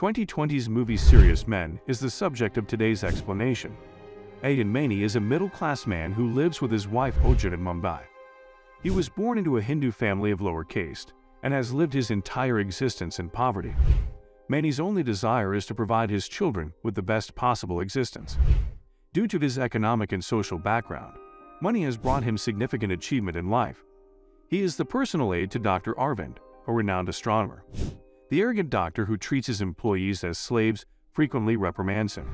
2020's movie Serious Men is the subject of today's explanation. Aadi is a middle-class man who lives with his wife Ojit in Mumbai. He was born into a Hindu family of lower caste and has lived his entire existence in poverty. Mani's only desire is to provide his children with the best possible existence. Due to his economic and social background, money has brought him significant achievement in life. He is the personal aide to Dr. Arvind, a renowned astronomer. The arrogant doctor who treats his employees as slaves frequently reprimands him.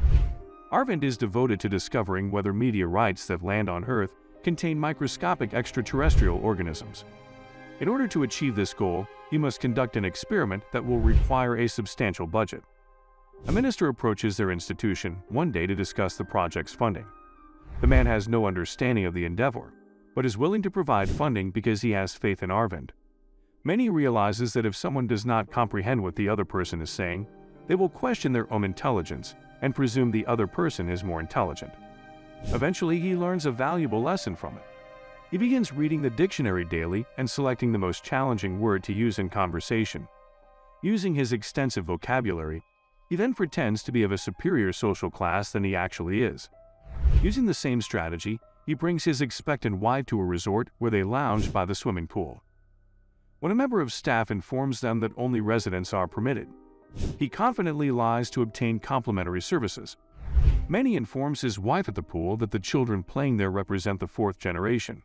Arvind is devoted to discovering whether meteorites that land on Earth contain microscopic extraterrestrial organisms. In order to achieve this goal, he must conduct an experiment that will require a substantial budget. A minister approaches their institution one day to discuss the project's funding. The man has no understanding of the endeavor, but is willing to provide funding because he has faith in Arvind. Many realizes that if someone does not comprehend what the other person is saying, they will question their own intelligence and presume the other person is more intelligent. Eventually, he learns a valuable lesson from it. He begins reading the dictionary daily and selecting the most challenging word to use in conversation. Using his extensive vocabulary, he then pretends to be of a superior social class than he actually is. Using the same strategy, he brings his expectant wife to a resort where they lounge by the swimming pool. When a member of staff informs them that only residents are permitted, he confidently lies to obtain complimentary services. Mani informs his wife at the pool that the children playing there represent the fourth generation.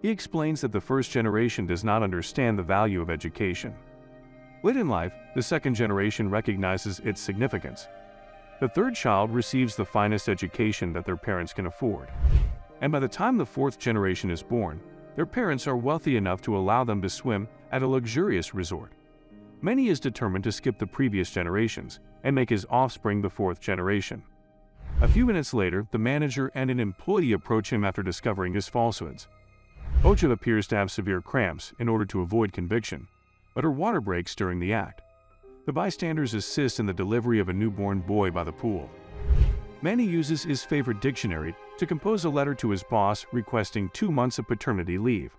He explains that the first generation does not understand the value of education. Late in life, the second generation recognizes its significance. The third child receives the finest education that their parents can afford. And by the time the fourth generation is born, their parents are wealthy enough to allow them to swim at a luxurious resort. Mani is determined to skip the previous generations and make his offspring the fourth generation. A few minutes later, the manager and an employee approach him after discovering his falsehoods. Ojit appears to have severe cramps in order to avoid conviction, but her water breaks during the act. The bystanders assist in the delivery of a newborn boy by the pool. Mani uses his favorite dictionary to compose a letter to his boss requesting 2 months of paternity leave.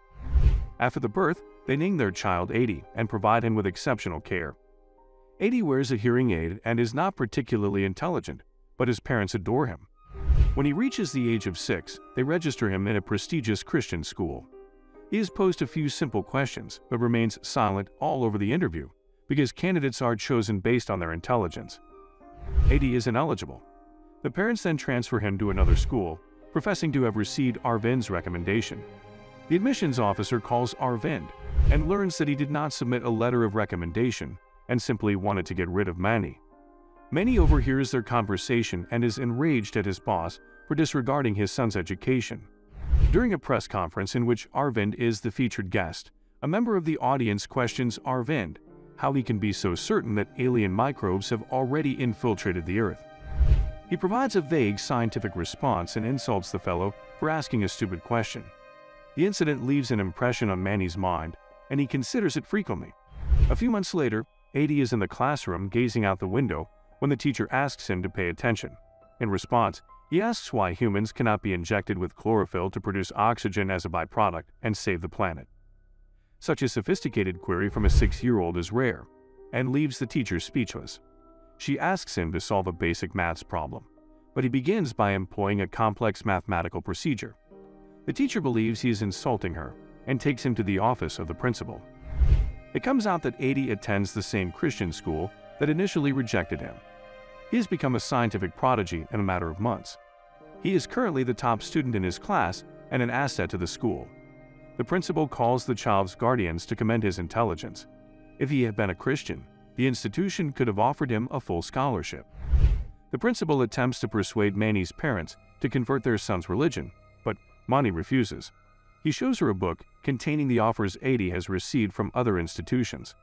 After the birth, they name their child Aadi and provide him with exceptional care. Aadi wears a hearing aid and is not particularly intelligent, but his parents adore him. When he reaches the age of 6, they register him in a prestigious Christian school. He is posed a few simple questions, but remains silent all over the interview because candidates are chosen based on their intelligence. Aadi is ineligible. The parents then transfer him to another school, professing to have received Arvind's recommendation. The admissions officer calls Arvind and learns that he did not submit a letter of recommendation and simply wanted to get rid of Mani. Mani overhears their conversation and is enraged at his boss for disregarding his son's education. During a press conference in which Arvind is the featured guest, a member of the audience questions Arvind how he can be so certain that alien microbes have already infiltrated the Earth. He provides a vague scientific response and insults the fellow for asking a stupid question. The incident leaves an impression on Mani's mind, and he considers it frequently. A few months later, Aadi is in the classroom gazing out the window when the teacher asks him to pay attention. In response, he asks why humans cannot be injected with chlorophyll to produce oxygen as a byproduct and save the planet. Such a sophisticated query from a 6-year-old is rare, and leaves the teacher speechless. She asks him to solve a basic maths problem, but he begins by employing a complex mathematical procedure. The teacher believes he is insulting her and takes him to the office of the principal. It comes out that Aadi attends the same Christian school that initially rejected him. He has become a scientific prodigy in a matter of months. He is currently the top student in his class and an asset to the school. The principal calls the child's guardians to commend his intelligence. If he had been a Christian, the institution could have offered him a full scholarship. The principal attempts to persuade Mani's parents to convert their son's religion, but Mani refuses. He shows her a book containing the offers Aadi has received from other institutions,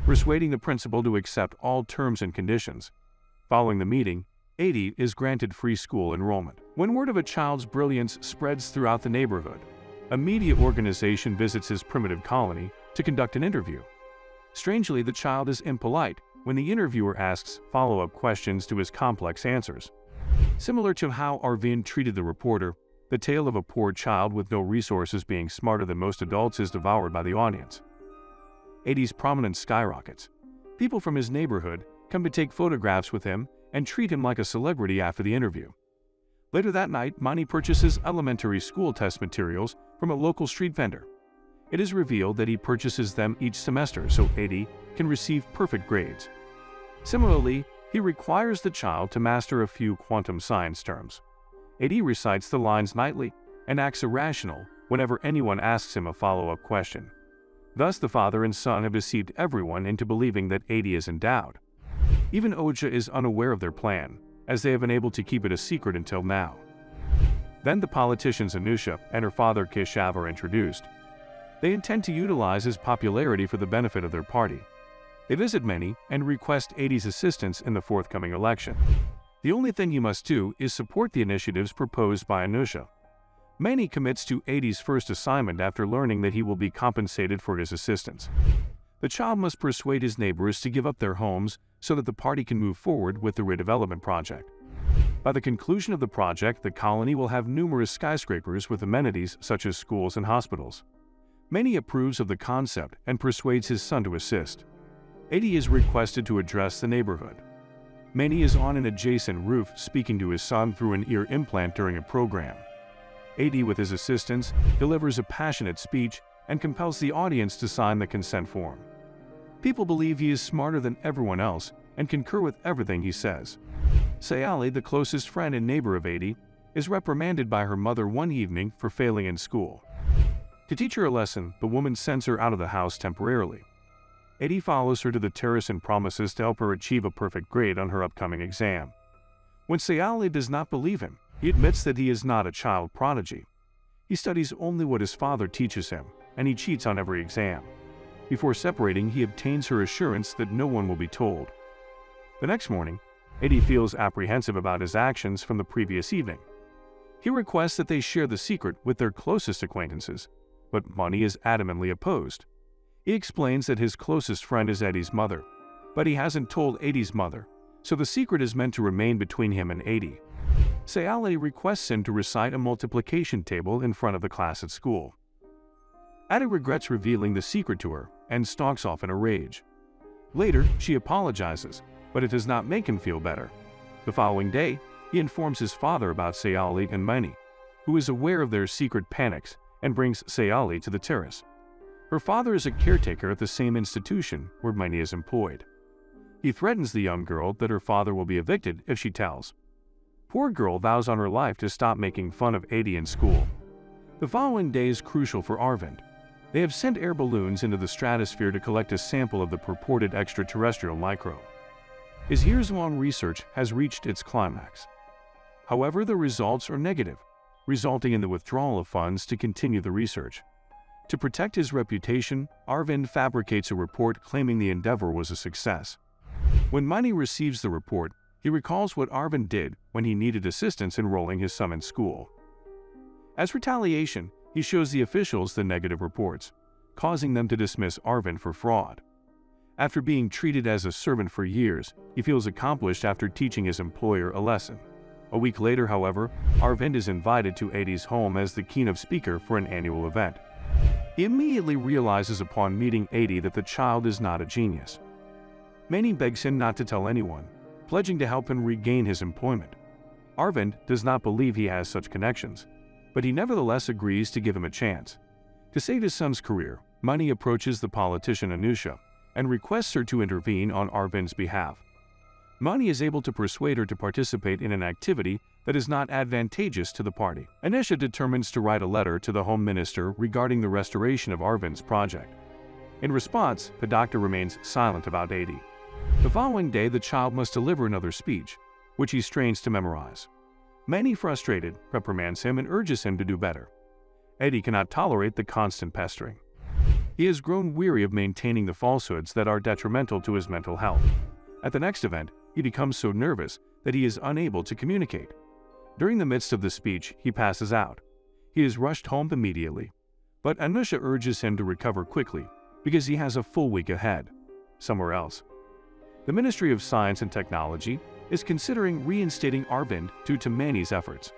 persuading the principal to accept all terms and conditions. Following the meeting, Aadi is granted free school enrollment. When word of a child's brilliance spreads throughout the neighborhood, a media organization visits his primitive colony to conduct an interview. Strangely, the child is impolite when the interviewer asks follow-up questions to his complex answers. Similar to how Arvind treated the reporter, the tale of a poor child with no resources being smarter than most adults is devoured by the audience. Aadi's prominence skyrockets. People from his neighborhood come to take photographs with him and treat him like a celebrity after the interview. Later that night, Mani purchases elementary school test materials from a local street vendor. It is revealed that he purchases them each semester so Aadi can receive perfect grades. Similarly, he requires the child to master a few quantum science terms. Aadi recites the lines nightly and acts irrational whenever anyone asks him a follow-up question. Thus, the father and son have deceived everyone into believing that Aadi is endowed. Even Oja is unaware of their plan, as they have been able to keep it a secret until now. Then the politicians Anusha and her father Keshav are introduced. They intend to utilize his popularity for the benefit of their party. They visit Mani and request Aadi's assistance in the forthcoming election. The only thing he must do is support the initiatives proposed by Anusha. Mani commits to Aadi's first assignment after learning that he will be compensated for his assistance. The child must persuade his neighbors to give up their homes so that the party can move forward with the redevelopment project. By the conclusion of the project, the colony will have numerous skyscrapers with amenities such as schools and hospitals. Mani approves of the concept and persuades his son to assist. Aadi is requested to address the neighborhood. Mani is on an adjacent roof speaking to his son through an ear implant during a program. Aadi, with his assistance, delivers a passionate speech and compels the audience to sign the consent form. People believe he is smarter than everyone else and concur with everything he says. Sayali, the closest friend and neighbor of Aadi, is reprimanded by her mother one evening for failing in school. To teach her a lesson, the woman sends her out of the house temporarily. Aadi follows her to the terrace and promises to help her achieve a perfect grade on her upcoming exam. When Sayali does not believe him, he admits that he is not a child prodigy. He studies only what his father teaches him, and he cheats on every exam. Before separating, he obtains her assurance that no one will be told. The next morning, Aadi feels apprehensive about his actions from the previous evening. He requests that they share the secret with their closest acquaintances, but Mani is adamantly opposed. He explains that his closest friend is Aadi's mother, but he hasn't told Aadi's mother, so the secret is meant to remain between him and Aadi. Sayali requests him to recite a multiplication table in front of the class at school. Aadi regrets revealing the secret to her and stalks off in a rage. Later, she apologizes, but it does not make him feel better. The following day, he informs his father about Sayali and Mani, who is aware of their secret panics and brings Sayali to the terrace. Her father is a caretaker at the same institution where Mani is employed. He threatens the young girl that her father will be evicted if she tells. Poor girl vows on her life to stop making fun of Aadi in school. The following day is crucial for Arvind. They have sent air balloons into the stratosphere to collect a sample of the purported extraterrestrial microbe. His years-long research has reached its climax. However, the results are negative, resulting in the withdrawal of funds to continue the research. To protect his reputation, Arvind fabricates a report claiming the endeavor was a success. When Mani receives the report, he recalls what Arvind did when he needed assistance enrolling his son in school. As retaliation, he shows the officials the negative reports, causing them to dismiss Arvind for fraud. After being treated as a servant for years, he feels accomplished after teaching his employer a lesson. A week later, however, Arvind is invited to Aadi's home as the keynote speaker for an annual event. He immediately realizes upon meeting Aadi that the child is not a genius. Mani begs him not to tell anyone, pledging to help him regain his employment. Arvind does not believe he has such connections, but he nevertheless agrees to give him a chance. To save his son's career, Mani approaches the politician Anusha and requests her to intervene on Arvind's behalf. Mani is able to persuade her to participate in an activity that is not advantageous to the party. Anusha determines to write a letter to the Home Minister regarding the restoration of Arvind's project. In response, the doctor remains silent about Aadi. The following day, the child must deliver another speech, which he strains to memorize. Mani, frustrated, reprimands him and urges him to do better. Aadi cannot tolerate the constant pestering. He has grown weary of maintaining the falsehoods that are detrimental to his mental health. At the next event, he becomes so nervous that he is unable to communicate. During the midst of the speech, he passes out. He is rushed home immediately, but Anusha urges him to recover quickly because he has a full week ahead, somewhere else. The Ministry of Science and Technology is considering reinstating Arvind due to Mani's efforts.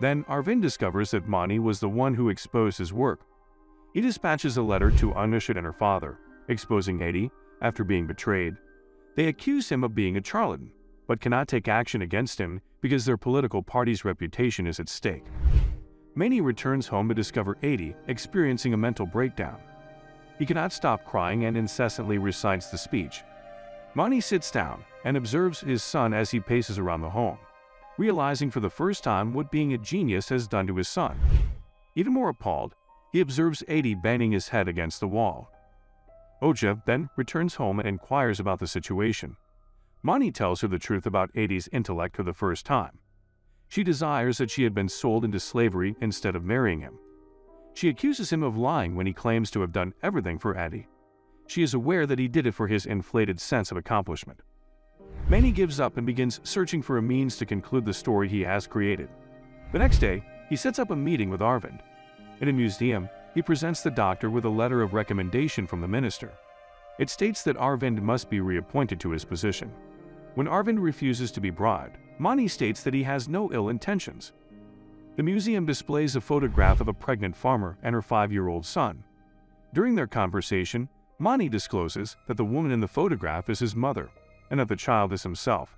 Then Arvind discovers that Mani was the one who exposed his work. He dispatches a letter to Anusha and her father, exposing Aadi after being betrayed. They accuse him of being a charlatan, but cannot take action against him because their political party's reputation is at stake. Manny returns home to discover Aadi experiencing a mental breakdown. He cannot stop crying and incessantly recites the speech. Manny sits down and observes his son as he paces around the home, realizing for the first time what being a genius has done to his son. Even more appalled, he observes Aadi banging his head against the wall. Oja then returns home and inquires about the situation. Manny tells her the truth about Aadi's intellect for the first time. She desires that she had been sold into slavery instead of marrying him. She accuses him of lying when he claims to have done everything for Aadi. She is aware that he did it for his inflated sense of accomplishment. Manny gives up and begins searching for a means to conclude the story he has created. The next day, he sets up a meeting with Arvind. In a museum, he presents the doctor with a letter of recommendation from the minister. It states that Arvind must be reappointed to his position. When Arvind refuses to be bribed, Manny states that he has no ill intentions. The museum displays a photograph of a pregnant farmer and her 5-year-old son. During their conversation, Manny discloses that the woman in the photograph is his mother and that the child is himself.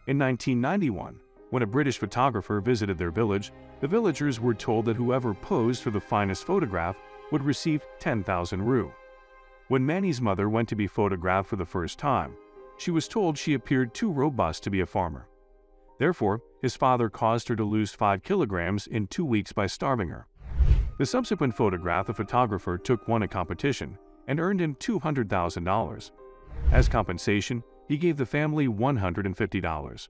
In 1991, when a British photographer visited their village, the villagers were told that whoever posed for the finest photograph would receive 10,000 Ru. When Manny's mother went to be photographed for the first time, she was told she appeared too robust to be a farmer. Therefore, his father caused her to lose 5 kilograms in 2 weeks by starving her. The subsequent photograph, the photographer won a competition and earned him $200,000. As compensation, he gave the family $150.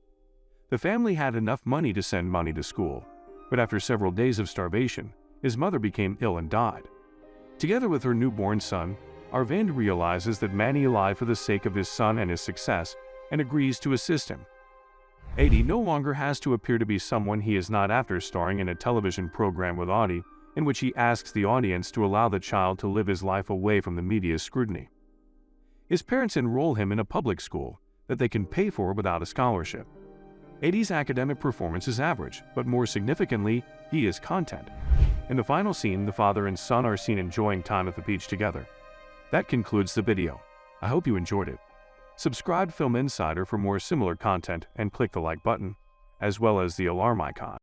The family had enough money to send Manny to school, but after several days of starvation, his mother became ill and died. Together with her newborn son, Arvind realizes that Manny lied for the sake of his son and his success and agrees to assist him. Aadi no longer has to appear to be someone he is not after starring in a television program with Aadi, in which he asks the audience to allow the child to live his life away from the media's scrutiny. His parents enroll him in a public school that they can pay for without a scholarship. Aadi's academic performance is average, but more significantly, he is content. In the final scene, the father and son are seen enjoying time at the beach together. That concludes the video. I hope you enjoyed it. Subscribe Film Insider for more similar content and click the like button, as well as the alarm icon.